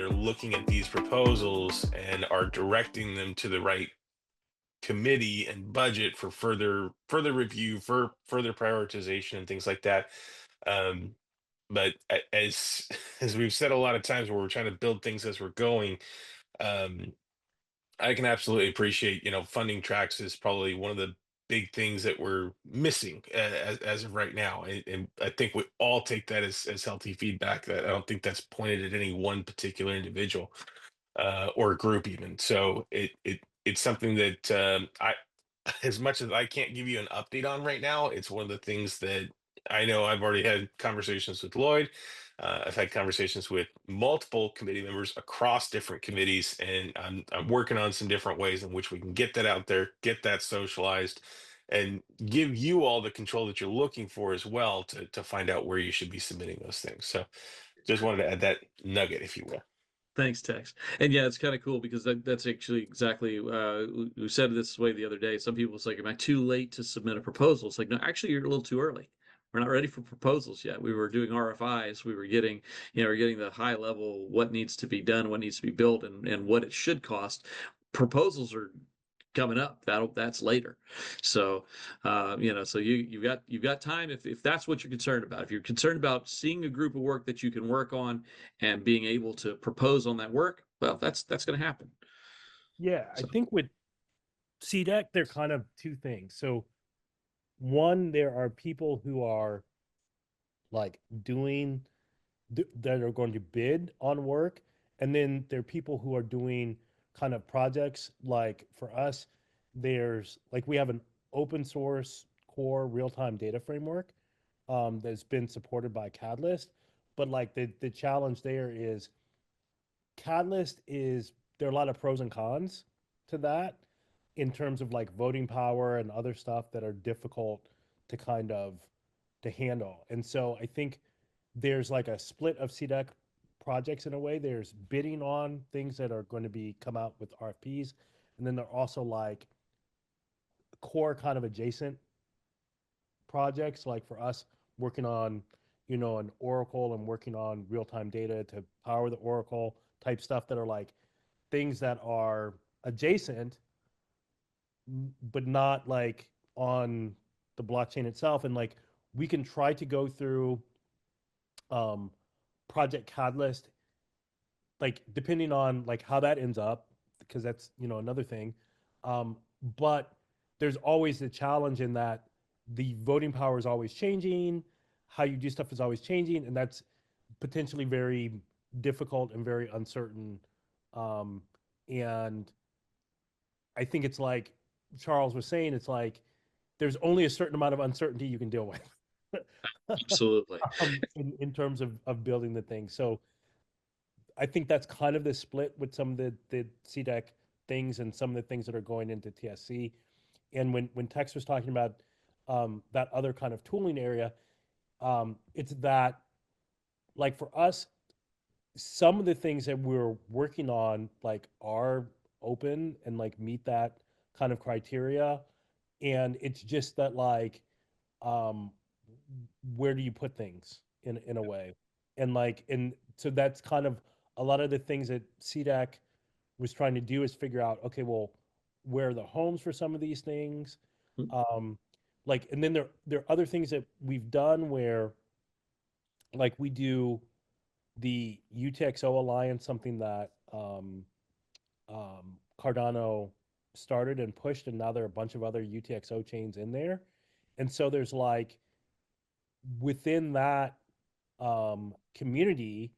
are looking at these proposals and are directing them to the right committee and budget for further review, for further prioritization and things like that. Um, but as as we've said a lot of times, where we're trying to build things as we're going, um, I can absolutely appreciate, funding tracks is probably one of the big things that we're missing as of right now. And I think we all take that as healthy feedback. That I don't think that's pointed at any one particular individual or group even. So it's something that I, as much as I can't give you an update on right now, it's one of the things that I know I've already had conversations with Lloyd. I've had conversations with multiple committee members across different committees, and I'm working on some different ways in which we can get that out there, get that socialized, and give you all the control that you're looking for as well to find out where you should be submitting those things. So just wanted to add that nugget, if you will. Thanks, Tex. And yeah, it's kind of cool because that's actually exactly we said it this way the other day. Some people, it's like, am I too late to submit a proposal? It's like, no, actually, you're a little too early. We're not ready for proposals yet. We were doing RFIs. We were getting, we're getting the high level, what needs to be done, what needs to be built, and what it should cost. Proposals are coming up. That's later. So, so you've got time if that's what you're concerned about. If you're concerned about seeing a group of work that you can work on and being able to propose on that work, well, that's going to happen. Yeah, I So, think with CDEC, they're kind of two things. So one, there are people who are like doing that are going to bid on work, and then there are people who are doing kind of projects. Like for us, there's like we have an open source core real-time data framework that's been supported by Catalyst, but like the challenge there is Catalyst is there are a lot of pros and cons to that in terms of like voting power and other stuff that are difficult to kind of to handle. And so I think there's like a split of CDEC projects in a way. There's bidding on things that are going to be come out with RFPs, and then there are also like core kind of adjacent projects. Like for us, working on an Oracle and working on real time data to power the Oracle type stuff that are like things that are adjacent, but not like on the blockchain itself. And like we can try to go through um, Project Catalyst, like depending on like how that ends up, because that's another thing. Um, but there's always the challenge in that the voting power is always changing, how you do stuff is always changing, and that's potentially very difficult and very uncertain. Um, and I think it's like Charles was saying, it's like there's only a certain amount of uncertainty you can deal with absolutely. in terms of building the thing. So I think that's kind of the split with some of the CDEC things and some of the things that are going into TSC. And when Tex was talking about that other kind of tooling area, it's that like for us, some of the things that we're working on like are open and like meet that kind of criteria. And it's just that like um where do you put things in a way? And like and so that's kind of a lot of the things that CDAC was trying to do is figure out, okay, well, where are the homes for some of these things? Um, like, and then there are other things that we've done where, like, we do the UTXO Alliance, something that Cardano started and pushed, and now there are a bunch of other UTXO chains in there, and so there's like within that community,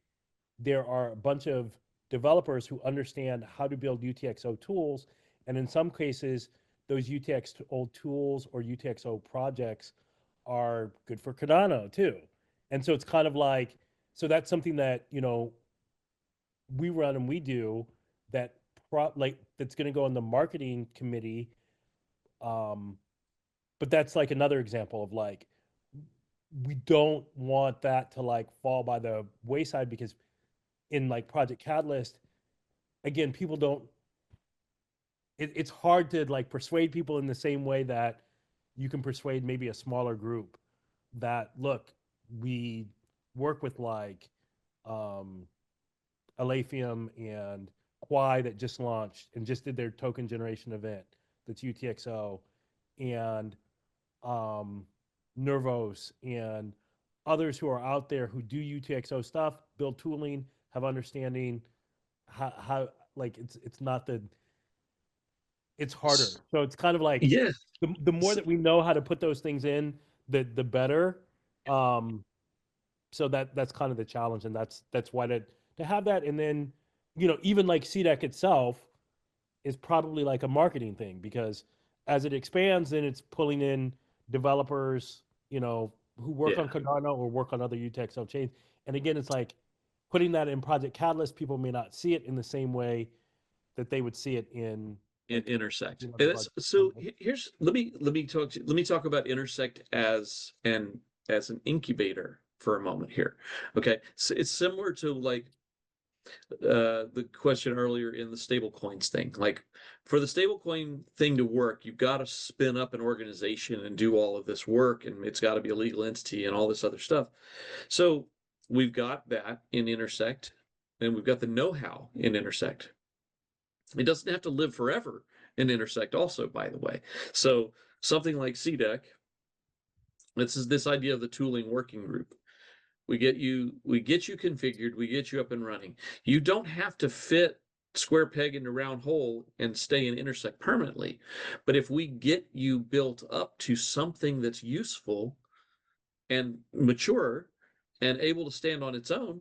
there are a bunch of developers who understand how to build UTXO tools. And in some cases, those UTXO tools or UTXO projects are good for Cardano too. And so it's kind of like, so that's something that, we run and we do that like that's going to go in the marketing committee. Um, but that's like another example of like, we don't want that to like fall by the wayside because in like Project Catalyst, again, people don't. It's hard to like persuade people in the same way that you can persuade maybe a smaller group that look, we work with like um, Aletheum and Quai that just launched and just did their token generation event that's UTXO, and Nervos and others who are out there who do UTXO stuff, build tooling, have understanding how like it's not the it's harder. So it's kind of like Yeah. the more that we know how to put those things in, the better. So that's kind of the challenge, and that's why to have that, and then even like CDEC itself is probably like a marketing thing, because as it expands, then it's pulling in developers, who work Yeah. on Cardano or work on other UTXO chains. And again, it's like putting that in Project Catalyst, people may not see it in the same way that they would see it in like, Intersect. the And that's, project. so here's let me talk about Intersect as an incubator for a moment here. Okay, so it's similar to like the question earlier in the stablecoins thing. Like, for the stablecoin thing to work, you've got to spin up an organization and do all of this work, and it's got to be a legal entity and all this other stuff. So we've got that in Intersect, and we've got the know-how in Intersect. It doesn't have to live forever in Intersect also, by the way. So something like CDEC, this is this idea of the tooling working group. We get you configured, we get you up and running. You don't have to fit square peg into round hole and stay in Intersect permanently. But if we get you built up to something that's useful and mature and able to stand on its own,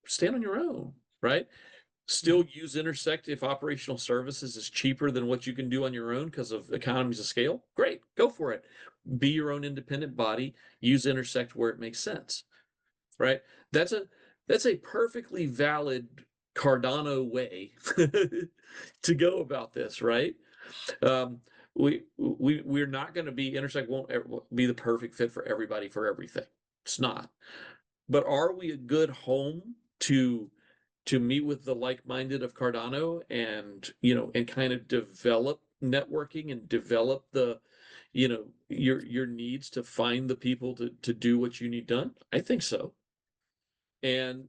stand on your own, right? Still use Intersect if operational services is cheaper than what you can do on your own because of economies of scale. Great, go for it. Be your own independent body. Use Intersect where it makes sense, right? That's a perfectly valid Cardano way to go about this, right? We're not going to be Intersect won't be the perfect fit for everybody for everything. It's not. But are we a good home to meet with the like-minded of Cardano and and kind of develop networking and develop the your needs to find the people to do what you need done? I think so. And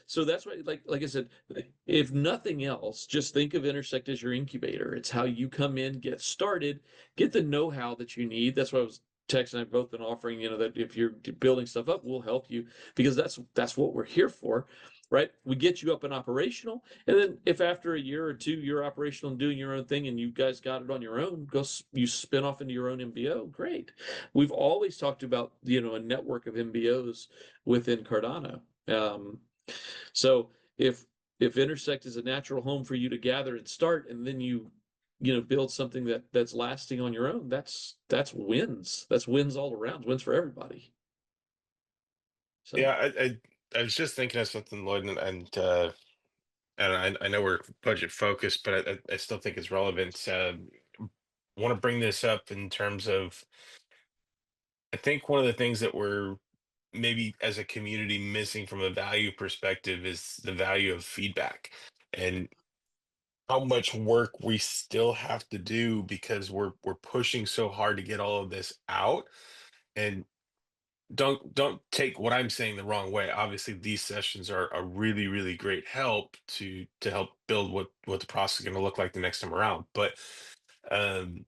so that's why, like I said, if nothing else, just think of Intersect as your incubator. It's how you come in, get started, get the know-how that you need. That's what I was Tex and I've both been offering, that if you're building stuff up, we'll help you, because that's what we're here for, right? We get you up and operational, and then if after a year or two you're operational and doing your own thing and you guys got it on your own, you spin off into your own MBO, great. We've always talked about a network of MBOs within Cardano. So if Intersect is a natural home for you to gather and start, and then you build something that's lasting on your own, that's wins. That's wins all around, wins for everybody. So Yeah, I was just thinking of something, Lloyd, and I know we're budget focused, but I still think it's relevant. Want to bring this up in terms of, I think one of the things that we're maybe as a community missing from a value perspective is the value of feedback, and how much work we still have to do because we're pushing so hard to get all of this out. And don't take what I'm saying the wrong way. Obviously, these sessions are a really, really great help to help build what the process is going to look like the next time around. But um,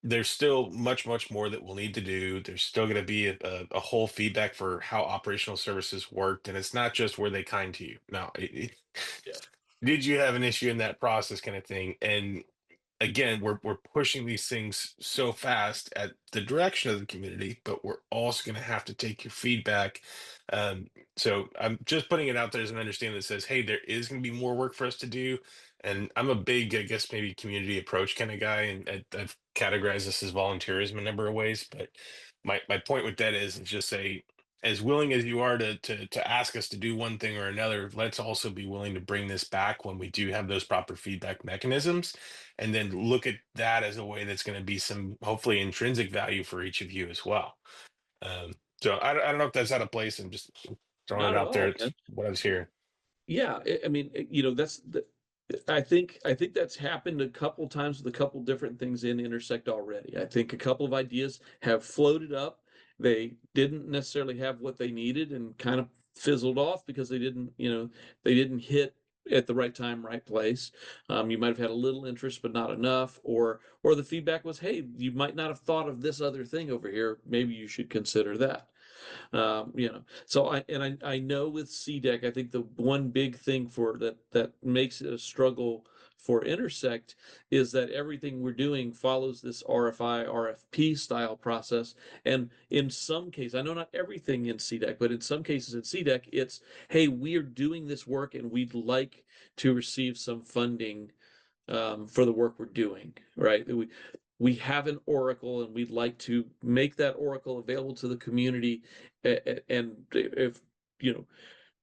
there's still much more that we'll need to do. There's still going to be a whole feedback for how operational services worked, and it's not just were they kind to you. No, yeah. did you have an issue in that process, kind of thing. And again, we're pushing these things so fast at the direction of the community, but we're also going to have to take your feedback. Um, so I'm just putting it out there as an understanding that says, hey, there is going to be more work for us to do. And I'm a big, I guess, maybe community approach kind of guy, and I've categorized this as volunteerism in a number of ways. But my point with that is just say, as willing as you are to ask us to do one thing or another, let's also be willing to bring this back when we do have those proper feedback mechanisms, and then look at that as a way that's going to be some hopefully intrinsic value for each of you as well. So I don't know if that's out of place. I'm just throwing Not it at out there. all, It's man. what I was hearing. Yeah, I mean, I think that's happened a couple times with a couple different things in Intersect already. I think a couple of ideas have floated up. They didn't necessarily have what they needed and kind of fizzled off because they didn't hit at the right time, right place. You might have had a little interest, but not enough, or the feedback was, hey, you might not have thought of this other thing over here. Maybe you should consider that. So I know with CDEC, I think the one big thing for that makes it a struggle for Intersect is that everything we're doing follows this RFI, RFP style process. And in some cases, I know not everything in CDEC, but in some cases in CDEC, it's, hey, we are doing this work and we'd like to receive some funding for the work we're doing, right? We have an oracle and we'd like to make that oracle available to the community. And if,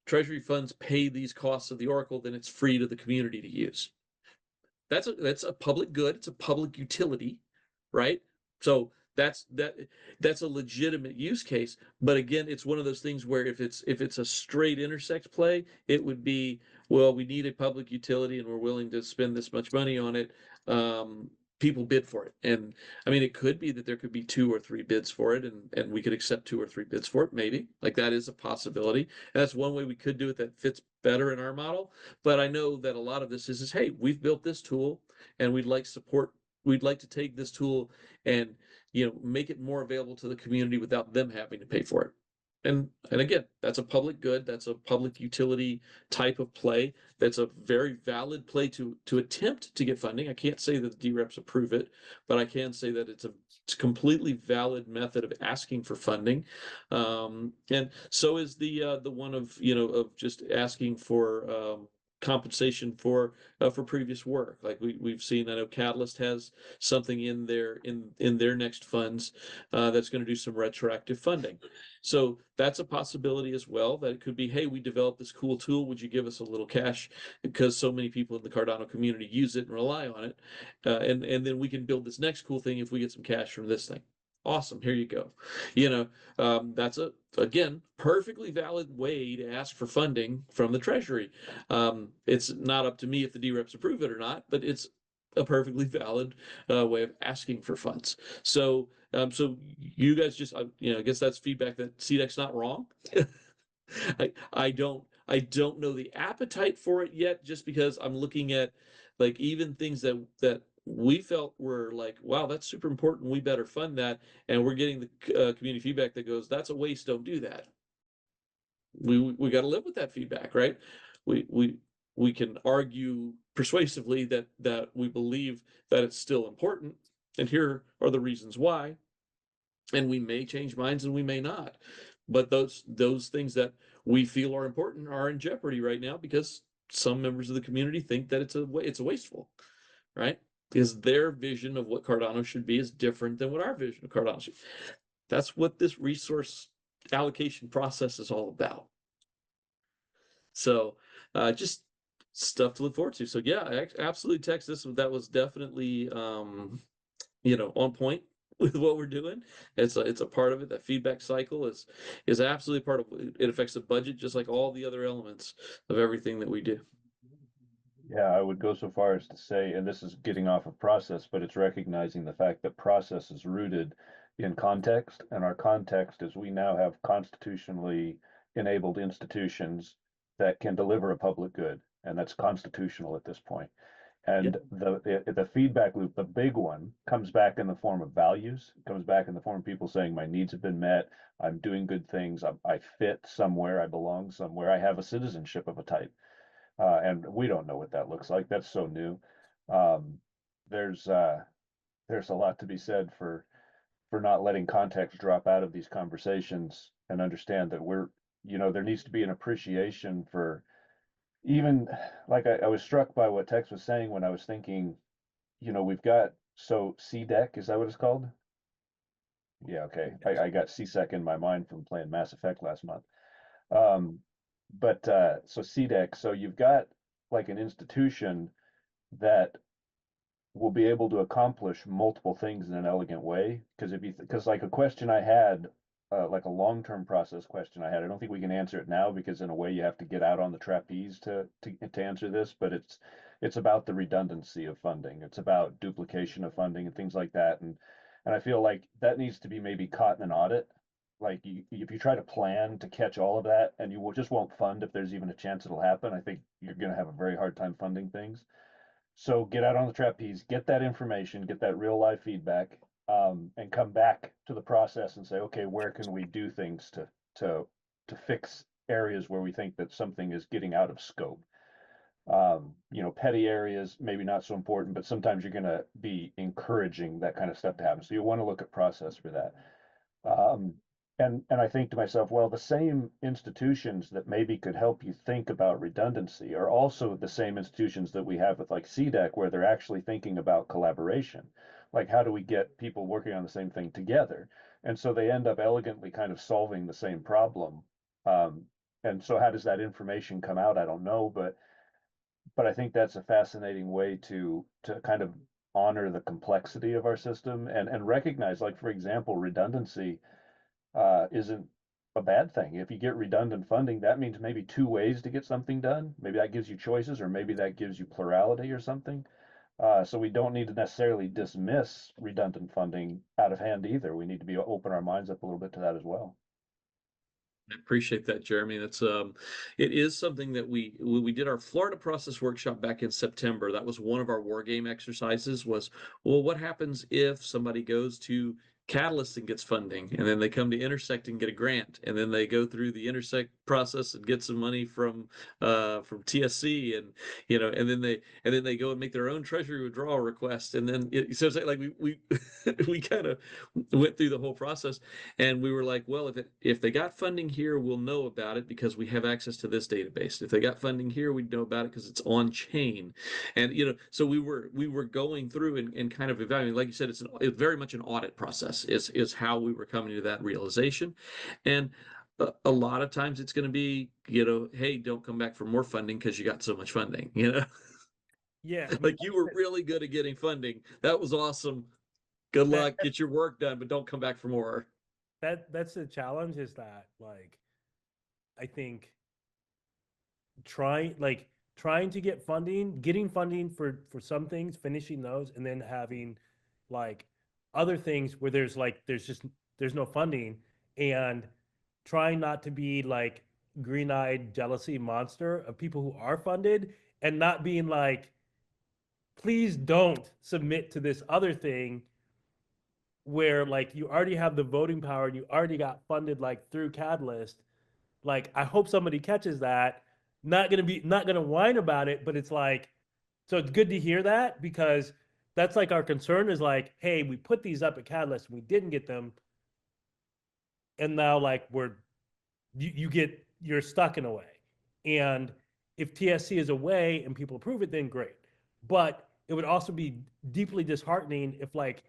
Treasury funds pay these costs of the oracle, then it's free to the community to use. That's a public good. It's a public utility, right? So that's a legitimate use case. But again, it's one of those things where if it's a straight Intersect play, it would be, well, we need a public utility and we're willing to spend this much money on it. People bid for it. And I mean, it could be that there could be 2 or 3 bids for it, and we could accept 2 or 3 bids for it, maybe. Like that is a possibility. And that's one way we could do it that fits better in our model. But I know that a lot of this is hey, we've built this tool and we'd like to take this tool and make it more available to the community without them having to pay for it. And again, that's a public good, that's a public utility type of play. That's a very valid play to attempt to get funding. I can't say that the DReps approve it, but I can say that it's a completely valid method of asking for funding. And so is the one of just asking for compensation for previous work. Like we've seen, I know Catalyst has something in their next funds that's going to do some retroactive funding. So that's a possibility as well, that it could be, hey, we developed this cool tool. Would you give us a little cash because so many people in the Cardano community use it and rely on it, and then we can build this next cool thing if we get some cash from this thing. Awesome, here you go. That's again, perfectly valid way to ask for funding from the Treasury. It's not up to me if the DReps approve it or not, but it's a perfectly valid way of asking for funds. So you guys just, I guess that's feedback that CDEC's not wrong. I don't know the appetite for it yet, just because I'm looking at like even things that we felt were like, wow, that's super important, we better fund that, and we're getting the community feedback that goes, that's a waste, don't do that. We got to live with that feedback, right? We can argue persuasively that we believe that it's still important, and here are the reasons why. And we may change minds and we may not. But those things that we feel are important are in jeopardy right now because some members of the community think that it's wasteful, right? Because their vision of what Cardano should be is different than what our vision of Cardano should be. That's what this resource allocation process is all about. So just stuff to look forward to. So yeah, absolutely, Tex, that was definitely on point with what we're doing. It's a part of it. That feedback cycle is absolutely part of it. It affects the budget just like all the other elements of everything that we do. Yeah, I would go so far as to say, and this is getting off of process, but it's recognizing the fact that process is rooted in context, and our context is we now have constitutionally enabled institutions that can deliver a public good, and that's constitutional at this point. And the feedback loop, the big one, comes back in the form of values. It comes back in the form of people saying my needs have been met, I'm doing good things, I fit somewhere, I belong somewhere, I have a citizenship of a type. And we don't know what that looks like. That's so new. There's a lot to be said for not letting context drop out of these conversations and understand that there needs to be an appreciation for even like I was struck by what Tex was saying when I was thinking, we've got CDEC, is that what it's called? Yeah, okay. I got CSEC in my mind from playing Mass Effect last month. So CDEC, so you've got like an institution that will be able to accomplish multiple things in an elegant way. Because like a question I had, like a long-term process question I had, I don't think we can answer it now because in a way you have to get out on the trapeze to answer this, but it's about the redundancy of funding. It's about duplication of funding and things like that. And I feel like that needs to be maybe caught in an audit like if you try to plan to catch all of that, and you just won't fund if there's even a chance it'll happen, I think you're going to have a very hard time funding things. So get out on the trapeze, get that information, get that real live feedback, and come back to the process and say, okay, where can we do things to fix areas where we think that something is getting out of scope. Petty areas, maybe not so important, but sometimes you're going to be encouraging that kind of stuff to happen. So you want to look at process for that. And I think to myself, well, the same institutions that maybe could help you think about redundancy are also the same institutions that we have with like CDEC, where they're actually thinking about collaboration. Like, how do we get people working on the same thing together? And so they end up elegantly kind of solving the same problem. And so how does that information come out? I don't know, but I think that's a fascinating way to kind of honor the complexity of our system and recognize, like, for example, redundancy isn't a bad thing. If you get redundant funding, that means maybe two ways to get something done. Maybe that gives you choices, or maybe that gives you plurality or something. So we don't need to necessarily dismiss redundant funding out of hand either. We need to be open our minds up a little bit to that as well. I appreciate that, Jeremy. That's it is something that we did our Florida process workshop back in September. That was one of our war game exercises. Was, well, what happens if somebody goes to Catalyst and gets funding, and then they come to Intersect and get a grant, and then they go through the Intersect process and get some money from TSC, and and then they go and make their own Treasury withdrawal request, and then so it's like we we kind of went through the whole process. And we were like, well, if they got funding here, we'll know about it because we have access to this database. If they got funding here, we'd know about it because it's on chain. And so we were going through and kind of evaluating. Like you said, it's very much an audit process. Is how we were coming to that realization. And a lot of times it's going to be, hey, don't come back for more funding because you got so much funding. Yeah, I mean, Like, you were really good at getting funding. That was awesome. Good that, luck. Get your work done, but don't come back for more. that's the challenge, is that, like, I think trying to get funding, getting funding for some things, finishing those, and then having like other things where there's no funding, and trying not to be like green-eyed jealousy monster of people who are funded, and not being like, please don't submit to this other thing where like you already have the voting power and you already got funded like through Catalyst. Like, I hope somebody catches that. Not gonna whine about it, but it's like, so it's good to hear that, because that's like our concern is like, hey, we put these up at Catalyst and we didn't get them, and now like you're stuck in a way. And if TSC is a way and people approve it, then great. But it would also be deeply disheartening if like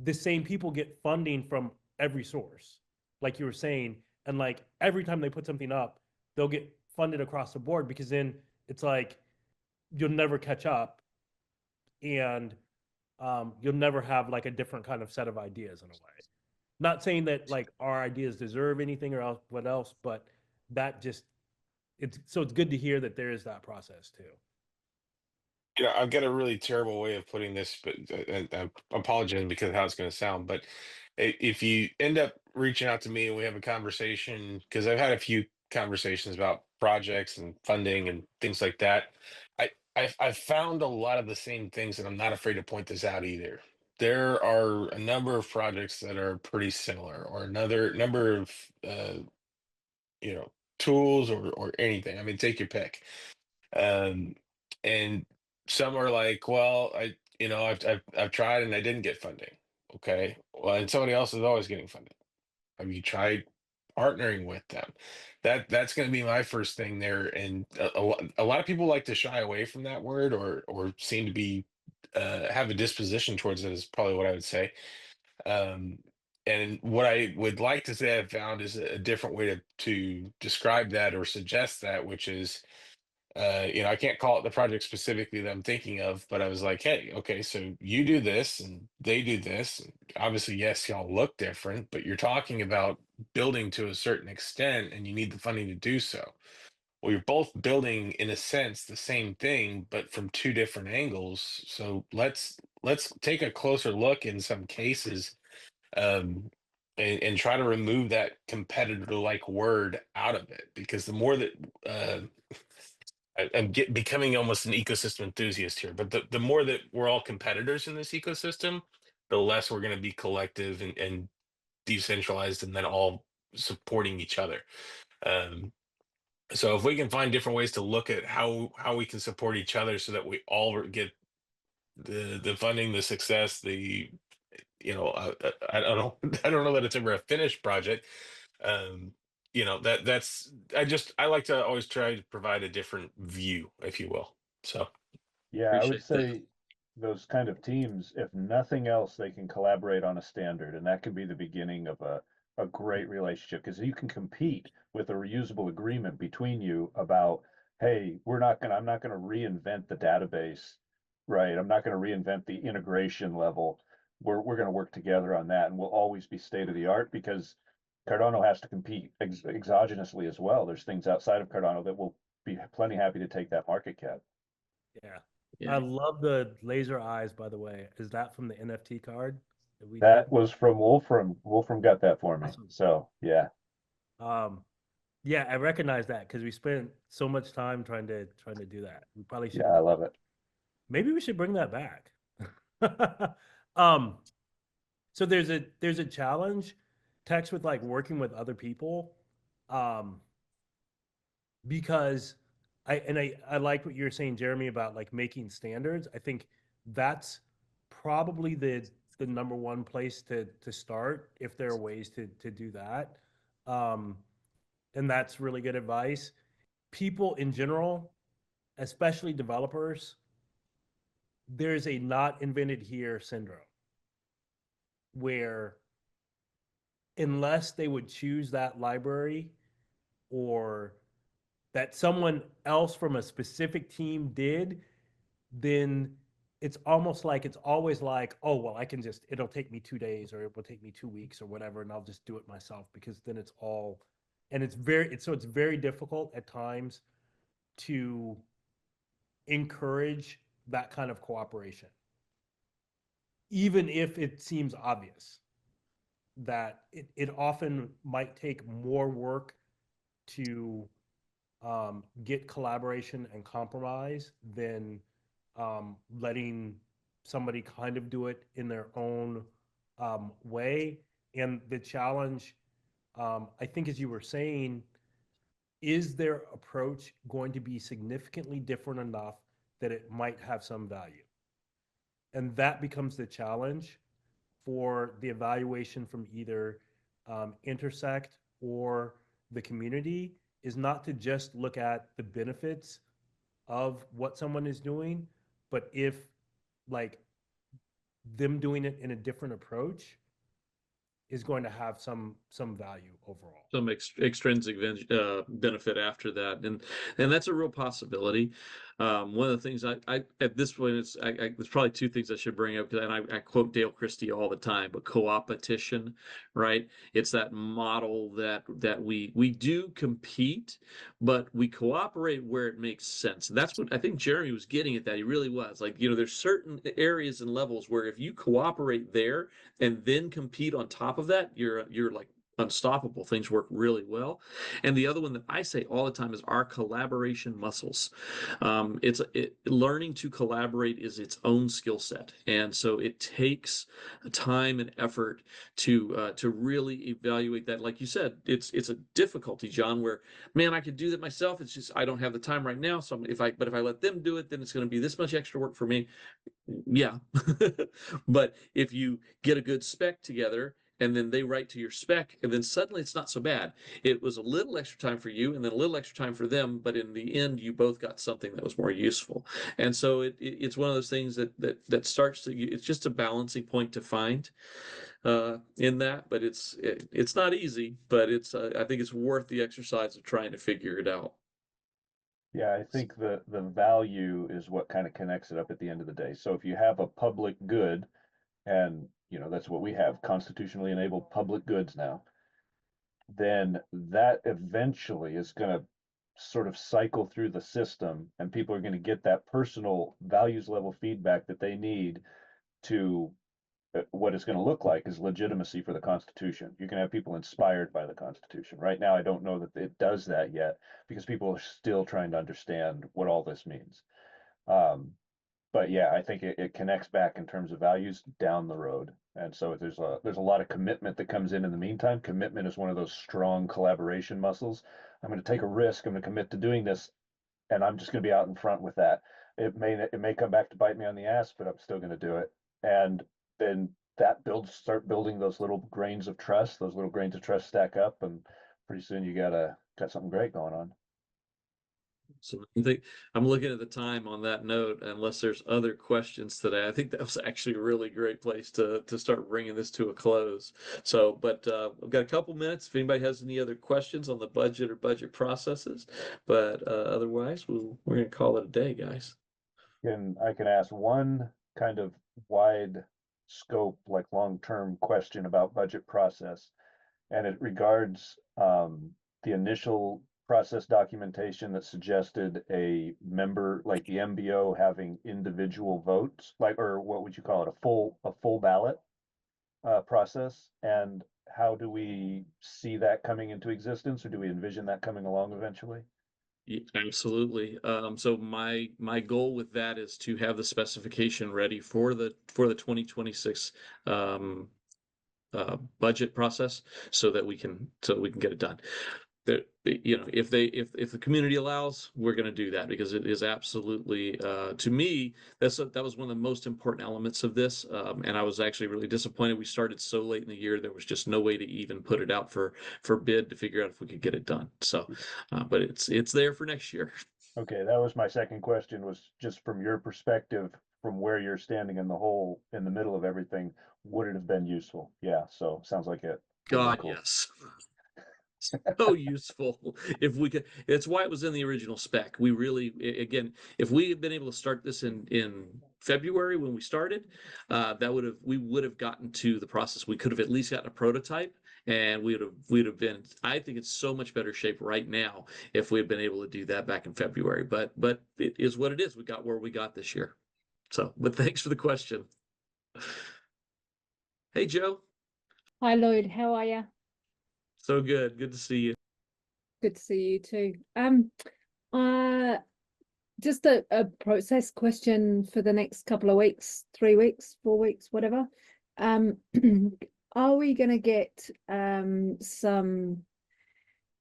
the same people get funding from every source, like you were saying, and like every time they put something up, they'll get funded across the board, because then it's like you'll never catch up, and you'll never have like a different kind of set of ideas in a way. Not saying that like our ideas deserve anything or else, what else, but that just it's good to hear that there is that process too. I've got a really terrible way of putting this, but I'm apologizing because of how it's going to sound. But if you end up reaching out to me and we have a conversation, because I've had a few conversations about projects and funding and things like that, I've found a lot of the same things, and I'm not afraid to point this out either. There are a number of projects that are pretty similar, or another number of you know tools or anything. I mean, take your pick. Um, and some are like, well, I've tried and I didn't get funding. Okay, well, and somebody else is always getting funding. Have you tried partnering with them? That's going to be my first thing there. And a lot of people like to shy away from that word, or seem to be have a disposition towards it, is probably what I would say. Um, and what I would like to say I've found is a different way to describe that or suggest that, which is, I can't call it the project specifically that I'm thinking of, but I was like, hey, okay, so you do this and they do this. And obviously, yes, y'all look different, but you're talking about building to a certain extent and you need the funding to do so. Well, you're both building in a sense the same thing, but from two different angles. So let's take a closer look in some cases, um, and try to remove that competitor like word out of it, because the more that I'm becoming almost an ecosystem enthusiast here, but the more that we're all competitors in this ecosystem, the less we're going to be collective and decentralized, and then all supporting each other. Um, so if we can find different ways to look at how we can support each other, so that we all get the funding, the success, the I don't know, I don't know that it's ever a finished project. Um, that's I like to always try to provide a different view, if you will. So Yeah, I would Appreciate that. say those kind of teams, if nothing else, they can collaborate on a standard, and that could be the beginning of a great relationship, because you can compete with a reusable agreement between you about, hey, I'm not gonna reinvent the database, right? I'm not gonna reinvent the integration level. We're gonna work together on that, and we'll always be state of the art, because Cardano has to compete exogenously as well. There's things outside of Cardano that will be plenty happy to take that market cap. Yeah. Yeah. I love the laser eyes, by the way. Is that from the NFT card that we That did? was from Wolfram. Wolfram got that for me. Awesome. So yeah, Um, yeah, I recognize that because we spent so much time trying to do that. We probably should yeah, I love it. maybe we should bring that back. um, so there's a challenge text with like working with other people. Um, because I like what you're saying, Jeremy, about like making standards. I think that's probably the number one place to start if there are ways to do that. Um, and that's really good advice. People in general, especially developers, there's a not invented here syndrome where unless they would choose that library or that someone else from a specific team did, then it's almost like it's always like, oh, well, it'll take me 2 days or it will take me 2 weeks or whatever, and I'll just do it myself because then it's all, and it's very difficult at times to encourage that kind of cooperation, even if it seems obvious that it often might take more work to get collaboration and compromise than letting somebody kind of do it in their own way. And the challenge, I think, as you were saying, is their approach going to be significantly different enough that it might have some value? And that becomes the challenge for the evaluation from either Intersect or the community, is not to just look at the benefits of what someone is doing, but if like them doing it in a different approach is going to have some value overall. Some extrinsic benefit after that, and that's a real possibility. One of the things I at this point, there's probably two things I should bring up, and I quote Dale Christie all the time, but co-opetition, right? It's that model that we do compete, but we cooperate where it makes sense. And that's what I think Jeremy was getting at. That he really was like, there's certain areas and levels where if you cooperate there and then compete on top of that, you're like unstoppable. Things work really well. And the other one that I say all the time is our collaboration muscles. Learning to collaborate is its own skill set, and so it takes time and effort to really evaluate that. Like you said, it's a difficulty, John, where man, I could do that myself. It's just I don't have the time right now. So if I let them do it, then it's going to be this much extra work for me. Yeah. But if you get a good spec together and then they write to your spec, and then suddenly it's not so bad. It was a little extra time for you and then a little extra time for them, but in the end, you both got something that was more useful. And so it's one of those things that starts to, it's just a balancing point to find in that, but it's not easy, but I think it's worth the exercise of trying to figure it out. Yeah, I think the value is what kind of connects it up at the end of the day. So if you have a public good, and that's what we have, constitutionally enabled public goods now, then that eventually is going to sort of cycle through the system, and people are going to get that personal values level feedback that they need to what it's going to look like is legitimacy for the Constitution. You can have people inspired by the Constitution. Right now, I don't know that it does that yet because people are still trying to understand what all this means. But yeah, I think it connects back in terms of values down the road. And so there's a lot of commitment that comes in the meantime. Commitment is one of those strong collaboration muscles. I'm going to take a risk. I'm going to commit to doing this, and I'm just going to be out in front with that. It may come back to bite me on the ass, but I'm still going to do it. And then that start building those little grains of trust. Those little grains of trust stack up, and pretty soon you got something great going on. So I think I'm looking at the time on that note, unless there's other questions today. I think that was actually a really great place to start bringing this to a close. So, but I've got a couple minutes if anybody has any other questions on the budget or budget processes. But otherwise, we're going to call it a day, guys. And I can ask one kind of wide scope, like long-term question about budget process, and it regards the initial process documentation that suggested a member, like the MBO, having individual votes, like, or what would you call it, a full ballot process. And how do we see that coming into existence, or do we envision that coming along eventually? Absolutely. So my goal with that is to have the specification ready for the 2026 budget process, so that we can get it done. That, you know, if the community allows, we're going to do that, because it is absolutely, to me, that was one of the most important elements of this. And I was actually really disappointed we started so late in the year. There was just no way to even put it out for bid to figure out if we could get it done. So, but it's there for next year. Okay, that was my second question, was just from your perspective, from where you're standing in the middle of everything, would it have been useful? Yeah, so sounds like it. God, Cool. yes. So useful. If we could, it's why it was in the original spec. We really, again, if we had been able to start this in February when we started, we would have gotten to the process. We could have at least gotten a prototype, and we'd have been, I think it's so much better shape right now if we had been able to do that back in February. But it is what it is. We got where we got this year. So, but thanks for the question. Hey, Joe. Hi, Lloyd. How are you? So good. Good to see you. Good to see you too. Just a process question for the next couple of weeks, 3 weeks, 4 weeks, whatever. Are we going to get some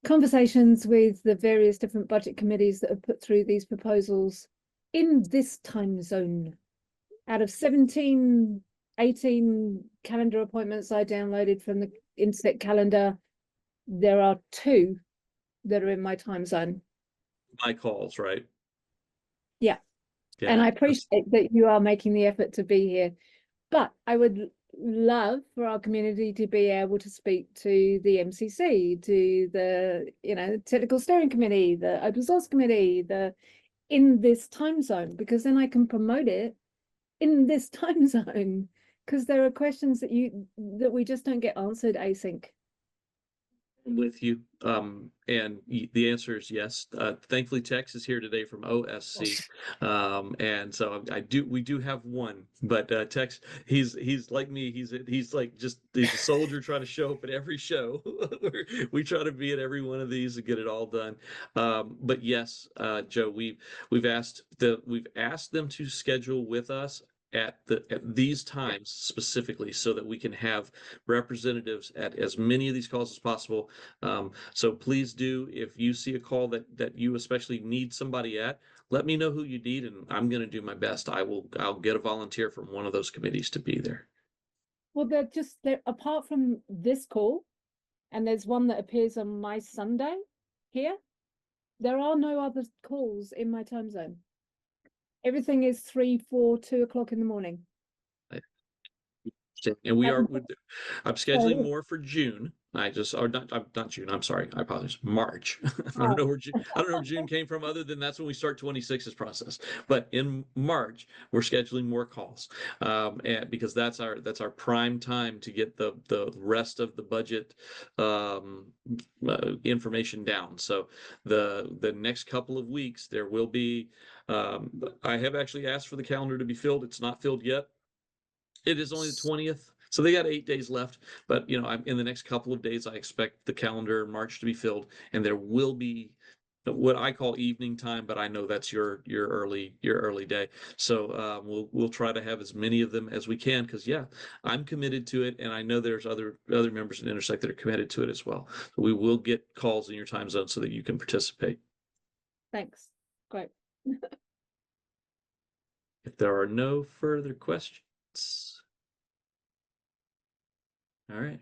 conversations with the various different budget committees that have put through these proposals in this time zone? Out of 17, 18 calendar appointments I downloaded from the Intersect calendar, there are 2 that are in my time zone. My calls, right? Yeah. Yeah. And I appreciate that you are making the effort to be here, but I would love for our community to be able to speak to the MCC, to the technical steering committee, the open source committee, in this time zone, because then I can promote it in this time zone, because there are questions that we just don't get answered async. With you, and the answer is yes. Thankfully, Tex is here today from OSC, and so we do have one. But Tex, he's like me. He's like he's a soldier trying to show up at every show. We try to be at every one of these and get it all done. But yes, Joe, we've asked them to schedule with us at these times specifically, so that we can have representatives at as many of these calls as possible. So please do, if you see a call that you especially need somebody at, let me know who you need, and I'm going to do my best. I'll get a volunteer from one of those committees to be there. Well, they're apart from this call, and there's one that appears on my Sunday here, there are no other calls in my time zone. Everything is 3, 4, 2 o'clock in the morning. And I'm scheduling more for June. Not June. I'm sorry. I apologize. March. I don't know where June came from, other than that's when we start 26's process. But in March, we're scheduling more calls, and because that's our prime time to get the rest of the budget information down. So the next couple of weeks there will be. I have actually asked for the calendar to be filled. It's not filled yet. It is only the 20th, so they got 8 days left. But you know, I'm in the next couple of days, I expect the calendar in March to be filled, and there will be what I call evening time, but I know that's your early day. So we'll try to have as many of them as we can, because yeah, I'm committed to it, and I know there's other members in Intersect that are committed to it as well. So we will get calls in your time zone so that you can participate. Thanks. Great. If there are no further questions, all right.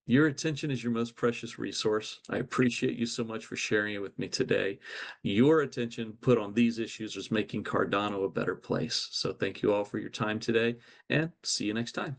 Your attention is your most precious resource. I appreciate you so much for sharing it with me today. Your attention put on these issues is making Cardano a better place. So thank you all for your time today, and see you next time.